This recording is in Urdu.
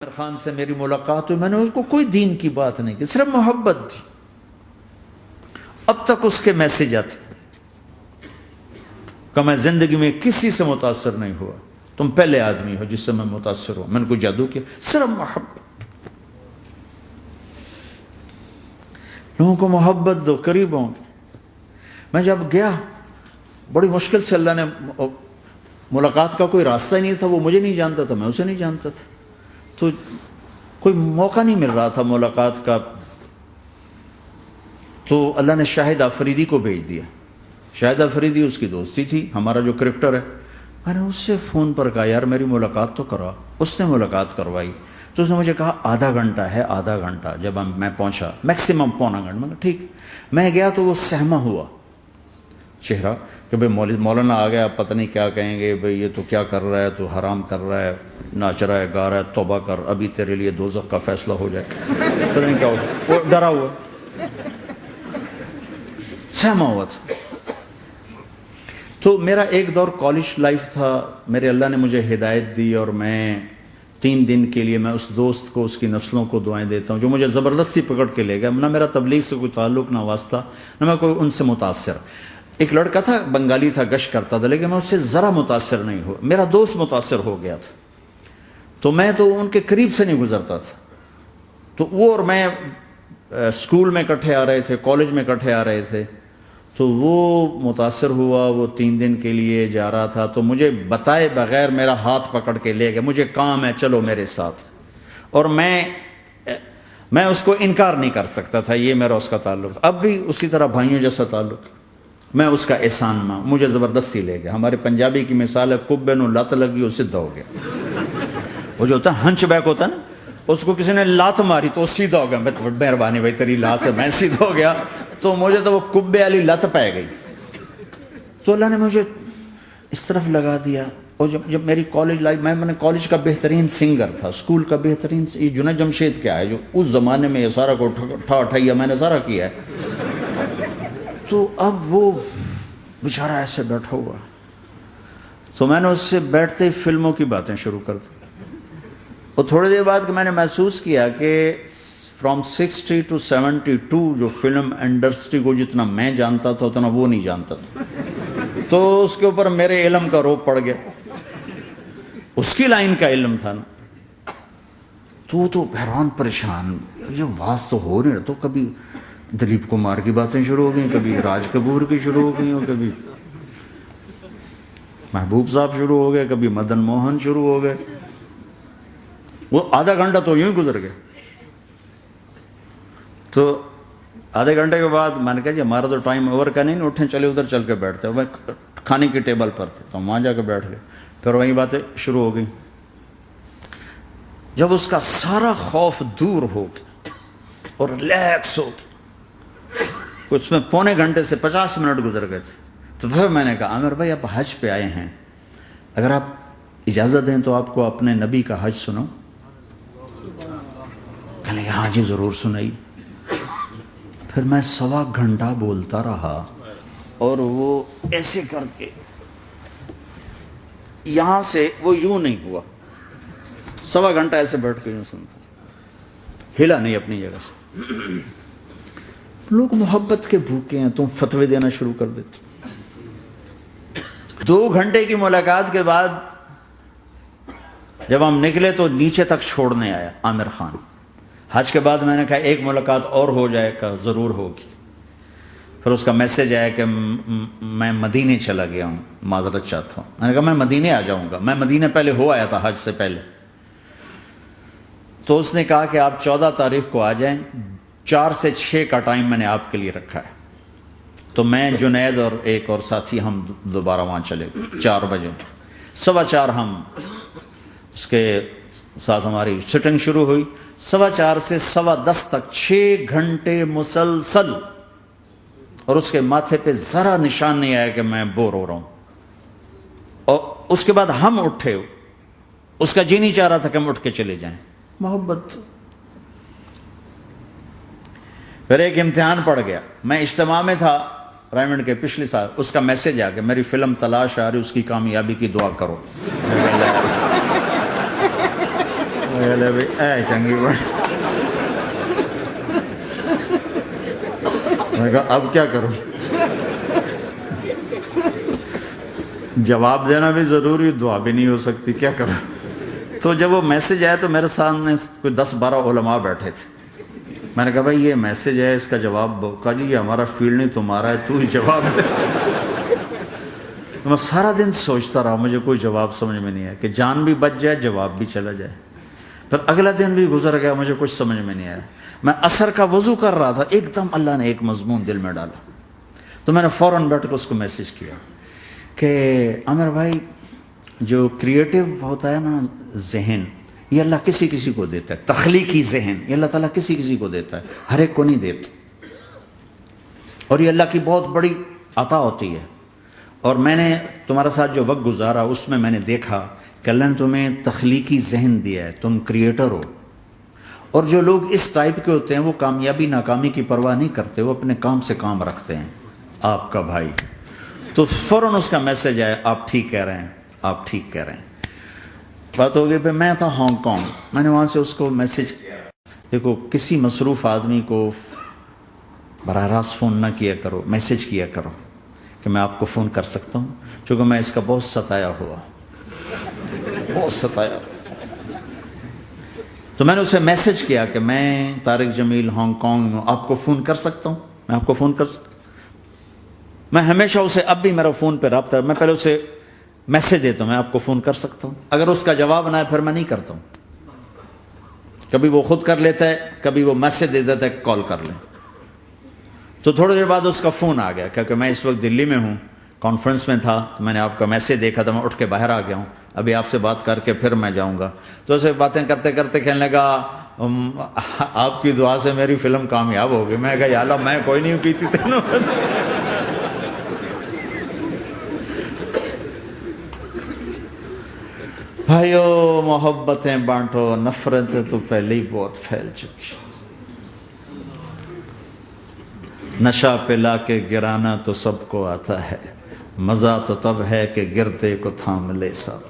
عامر خان سے میری ملاقات ہوئی، میں نے اس کو کوئی دین کی بات نہیں کی، صرف محبت تھی۔ اب تک اس کے میسج آتے کہ میں زندگی میں کسی سے متاثر نہیں ہوا، تم پہلے آدمی ہو جس سے میں متاثر ہوں، میں نے کوئی جادو کیا، صرف محبت۔ لوگوں کو محبت دو، قریب ہوں گے۔ میں جب گیا بڑی مشکل سے اللہ نے، ملاقات کا کوئی راستہ ہی نہیں تھا، وہ مجھے نہیں جانتا تھا، میں اسے نہیں جانتا تھا، تو کوئی موقع نہیں مل رہا تھا ملاقات کا۔ تو اللہ نے شاہد آفریدی کو بھیج دیا۔ شاہد آفریدی اس کی دوستی تھی، ہمارا جو کرکٹر ہے۔ میں نے اس سے فون پر کہا یار میری ملاقات تو کرا، اس نے ملاقات کروائی۔ تو اس نے مجھے کہا آدھا گھنٹہ ہے، آدھا گھنٹہ۔ جب میں پہنچا میکسیمم پونا گھنٹہ، میں کہا ٹھیک۔ میں گیا تو وہ سہما ہوا چہرہ کہ بھئی مولانا آ گیا، پتہ نہیں کیا کہیں گے، بھئی یہ تو کیا کر رہا ہے، تو حرام کر رہا ہے، ناچ رہا ہے، گا رہا ہے، توبہ کر، ابھی تیرے لیے دوزخ کا فیصلہ ہو جائے، پتہ نہیں کیا ہوگا۔ وہ ڈرا ہوا سہما ہوا تھا۔ تو میرا ایک دور کالج لائف تھا، میرے اللہ نے مجھے ہدایت دی، اور میں 3 دن کے لیے میں اس دوست کو، اس کی نسلوں کو دعائیں دیتا ہوں جو مجھے زبردستی پکڑ کے لے گیا۔ نہ میرا تبلیغ سے کوئی تعلق، نہ واسطہ، نہ میں کوئی ان سے متاثر۔ ایک لڑکا تھا، بنگالی تھا، گشت کرتا تھا، لیکن میں اس سے ذرا متاثر نہیں ہوا۔ میرا دوست متاثر ہو گیا تھا، تو میں تو ان کے قریب سے نہیں گزرتا تھا۔ تو وہ اور میں اسکول میں اکٹھے آ رہے تھے، کالج میں اکٹھے آ رہے تھے۔ تو وہ متاثر ہوا، وہ 3 دن کے لیے جا رہا تھا، تو مجھے بتائے بغیر میرا ہاتھ پکڑ کے لے گیا، مجھے کام ہے چلو میرے ساتھ۔ اور میں اس کو انکار نہیں کر سکتا تھا، یہ میرا اس کا تعلق تھا۔ اب بھی اسی طرح بھائیوں جیسا تعلق، میں اس کا احسان ماں، مجھے زبردستی لے گیا۔ ہمارے پنجابی کی مثال ہے، کبے نو لت لگی، وہ سیدھا ہو گیا۔ وہ جو ہوتا ہے ہنچ بیک ہوتا ہے نا، اس کو کسی نے لات ماری تو وہ سیدھا ہو گیا۔ مہربانی بھائی تیری لات سے میں سیدھا ہو گیا، تو مجھے تو وہ کبے والی لت پہ گئی۔ تو اللہ نے مجھے اس طرف لگا دیا۔ اور جب میری کالج لائف، میں نے کالج کا بہترین سنگر تھا، اسکول کا بہترین، یہ جنید جمشید کیا ہے جو اس زمانے میں یہ سارا کو اٹھایا میں نے سارا کیا ہے۔ تو اب وہ بیچارہ ایسے بیٹھا ہوا، تو میں نے اس سے بیٹھتے ہی فلموں کی باتیں شروع کر دی۔ اور تھوڑی دیر بعد کہ میں نے محسوس کیا کہ فرام 60 to 72 جو فلم انڈسٹری کو جتنا میں جانتا تھا اتنا وہ نہیں جانتا تھا۔ تو اس کے اوپر میرے علم کا روب پڑ گیا، اس کی لائن کا علم تھا نا۔ تو حیران پریشان، یہ واز تو ہو نہیں رہا، تو کبھی دلیپ کمار کی باتیں شروع ہو گئیں، کبھی راج کپور کی شروع ہو گئیں، اور کبھی محبوب صاحب شروع ہو گئے، کبھی مدن موہن شروع ہو گئے۔ وہ آدھا گھنٹہ تو یوں ہی گزر گیا۔ تو آدھے گھنٹے کے بعد میں نے کہا جی ہمارا تو ٹائم اوور کا نہیں، اٹھیں چلے ادھر چل کے بیٹھتے ہیں۔ وہ کھانے کی ٹیبل پر تھے تو ہم وہاں جا کے بیٹھ گئے، پھر وہیں باتیں شروع ہو گئیں۔ جب اس کا سارا خوف دور ہو گیا اور ریلیکس ہو گیا، اس میں پونے گھنٹے سے 50 منٹ گزر گئے تھے، تو پھر میں نے کہا عامر بھائی آپ حج پہ آئے ہیں، اگر آپ اجازت دیں تو آپ کو اپنے نبی کا حج سنو۔ کہنے لگے ہاں جی ضرور سنائی۔ پھر میں 1.25 گھنٹہ بولتا رہا، اور وہ ایسے کر کے یہاں سے وہ یوں نہیں ہوا، 1.25 گھنٹہ ایسے بیٹھ کے یوں سنتا، ہلا نہیں اپنی جگہ سے۔ لوگ محبت کے بھوکے ہیں، تم فتوے دینا شروع کر دیتے۔ 2 گھنٹے کی ملاقات کے بعد جب ہم نکلے تو نیچے تک چھوڑنے آیا عامر خان۔ حج کے بعد میں نے کہا ایک ملاقات اور ہو جائے گا، ضرور ہوگی۔ پھر اس کا میسج آیا کہ میں مدینے چلا گیا ہوں، معذرت چاہتا ہوں۔ میں نے کہا میں مدینے آ جاؤں گا، میں مدینے پہلے ہو آیا تھا حج سے پہلے۔ تو اس نے کہا کہ آپ 14 تاریخ کو آ جائیں، 4 سے 6 کا ٹائم میں نے آپ کے لیے رکھا ہے۔ تو میں، جنید اور ایک اور ساتھی ہم دوبارہ وہاں چلے گئے 4 بجے۔ 4:15 ہم اس کے ساتھ ہماری سٹنگ شروع ہوئی۔ 4:15 سے 10:15 تک 6 گھنٹے مسلسل، اور اس کے ماتھے پہ ذرا نشان نہیں آیا کہ میں بور ہو رہا ہوں۔ اور اس کے بعد ہم اٹھے، اس کا جی نہیں چاہ رہا تھا کہ ہم اٹھ کے چلے جائیں۔ محبت۔ پھر ایک امتحان پڑ گیا، میں اجتماع میں تھا ریمنڈ کے پچھلے سال، اس کا میسج آ گیا میری فلم تلاش آ رہی، اس کی کامیابی کی دعا کرو۔ اے چنگی بڑی. میں نے کہا اب کیا کروں؟ جواب دینا بھی ضروری، دعا بھی نہیں ہو سکتی، کیا کروں؟ تو جب وہ میسج آیا تو میرے سامنے کوئی 10-12 علماء بیٹھے تھے. میں نے کہا بھائی یہ میسج ہے، اس کا جواب. کہا جی یہ ہمارا فیلڈ نہیں تمہارا ہے، تو ہی جواب دے. میں سارا دن سوچتا رہا، مجھے کوئی جواب سمجھ میں نہیں آیا کہ جان بھی بچ جائے، جواب بھی چلا جائے. پھر اگلا دن بھی گزر گیا، مجھے کچھ سمجھ میں نہیں آیا. میں عصر کا وضو کر رہا تھا، ایک دم اللہ نے ایک مضمون دل میں ڈالا. تو میں نے فوراً بیٹھ کے اس کو میسج کیا کہ عامر بھائی، جو کریٹیو ہوتا ہے نا ذہن، یہ اللہ کسی کسی کو دیتا ہے. تخلیقی ذہن یہ اللہ تعالیٰ کسی کسی کو دیتا ہے، ہر ایک کو نہیں دیتا. اور یہ اللہ کی بہت بڑی عطا ہوتی ہے. اور میں نے تمہارے ساتھ جو وقت گزارا اس میں میں نے دیکھا کہ اللہ نے تمہیں تخلیقی ذہن دیا ہے، تم کریٹر ہو. اور جو لوگ اس ٹائپ کے ہوتے ہیں وہ کامیابی ناکامی کی پرواہ نہیں کرتے، وہ اپنے کام سے کام رکھتے ہیں. آپ کا بھائی تو فوراً اس کا میسج آیا، آپ ٹھیک کہہ رہے ہیں، آپ ٹھیک کہہ رہے ہیں. بات ہو گئی. پھر میں تھا ہانگ کانگ، میں نے وہاں سے اس کو میسج کیا. دیکھو کسی مصروف آدمی کو براہ راست فون نہ کیا کرو، میسج کیا کرو کہ میں آپ کو فون کر سکتا ہوں، چونکہ میں اس کا بہت ستایا ہوا، بہت ستایا. تو میں نے اسے میسج کیا کہ میں طارق جمیل ہانگ کانگ میں آپ کو فون کر سکتا ہوں، میں آپ کو فون کر سکتا ہوں. میں ہمیشہ اسے، اب بھی میرا فون پہ رابطہ ہے، میں پہلے اسے میسج دیتا ہوں میں آپ کو فون کر سکتا ہوں. اگر اس کا جواب نہ ہے پھر میں نہیں کرتا ہوں. کبھی وہ خود کر لیتا ہے، کبھی وہ میسج دے دیتا ہے کال کر لیں. تو تھوڑی دیر بعد اس کا فون آ گیا، کیونکہ میں اس وقت دلی میں ہوں، کانفرنس میں تھا. تو میں نے آپ کا میسج دیکھا تھا، میں اٹھ کے باہر آ گیا ہوں، ابھی آپ سے بات کر کے پھر میں جاؤں گا. تو اسے باتیں کرتے کرتے کہنے لگا آپ کی دعا سے میری فلم کامیاب ہو گئی. میں کہا یا اللہ میں کوئی نہیں کی تھی تینوں. بھائیو محبتیں بانٹو، نفرتیں تو پہلے ہی بہت پھیل چکی. نشہ پلا کے گرانا تو سب کو آتا ہے، مزہ تو تب ہے کہ گرتے کو تھام لے ساتھ.